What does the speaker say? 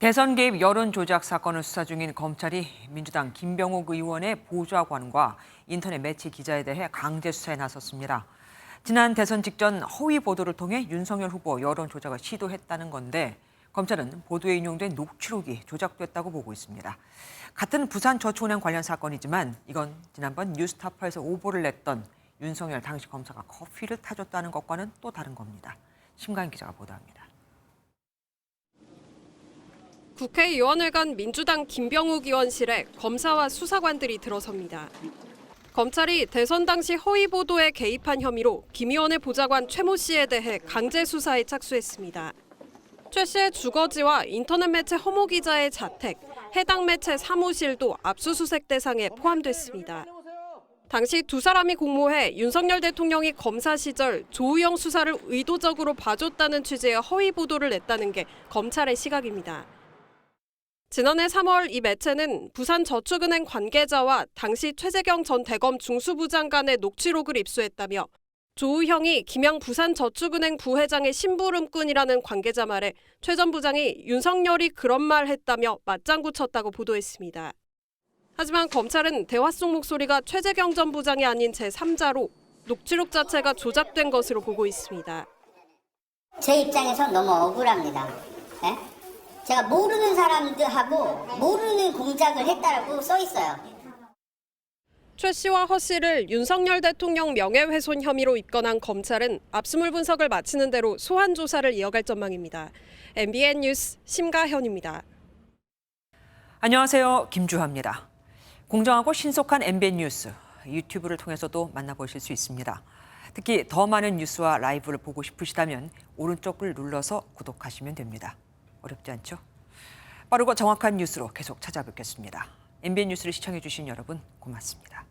대선 개입 여론 조작 사건을 수사 중인 검찰이 민주당 김병욱 의원의 보좌관과 인터넷 매체 기자에 대해 강제 수사에 나섰습니다. 지난 대선 직전 허위 보도를 통해 윤석열 후보 여론 조작을 시도했다는 건데 검찰은 보도에 인용된 녹취록이 조작됐다고 보고 있습니다. 같은 부산저축은행 관련 사건이지만 이건 지난번 뉴스타파에서 오보를 냈던 윤석열 당시 검사가 커피를 타줬다는 것과는 또 다른 겁니다. 심가인 기자가 보도합니다. 국회의원회관 민주당 김병욱 의원실에 검사와 수사관들이 들어섭니다. 검찰이 대선 당시 허위 보도에 개입한 혐의로 김 의원의 보좌관 최모 씨에 대해 강제 수사에 착수했습니다. 최 씨의 주거지와 인터넷 매체 허모 기자의 자택, 해당 매체 사무실도 압수수색 대상에 포함됐습니다. 당시 두 사람이 공모해 윤석열 대통령이 검사 시절 조우영 수사를 의도적으로 봐줬다는 취지의 허위 보도를 냈다는 게 검찰의 시각입니다. 지난해 3월 이 매체는 부산저축은행 관계자와 당시 최재경 전 대검 중수부장 간의 녹취록을 입수했다며 조우형이 김양 부산저축은행 부회장의 심부름꾼이라는 관계자 말에 최 전 부장이 윤석열이 그런 말 했다며 맞장구 쳤다고 보도했습니다. 하지만 검찰은 대화 속 목소리가 최재경 전 부장이 아닌 제3자로 녹취록 자체가 조작된 것으로 보고 있습니다. 제 입장에서 너무 억울합니다. 네? 제가 모르는 사람들하고 모르는 공작을 했다라고 써 있어요. 최 씨와 허 씨를 윤석열 대통령 명예훼손 혐의로 입건한 검찰은 압수물 분석을 마치는 대로 소환 조사를 이어갈 전망입니다. MBN 뉴스 심가현입니다. 안녕하세요. 김주하입니다. 공정하고 신속한 MBN 뉴스, 유튜브를 통해서도 만나보실 수 있습니다. 특히 더 많은 뉴스와 라이브를 보고 싶으시다면 오른쪽을 눌러서 구독하시면 됩니다. 어렵지 않죠? 빠르고 정확한 뉴스로 계속 찾아뵙겠습니다. MBN 뉴스를 시청해주신 여러분 고맙습니다.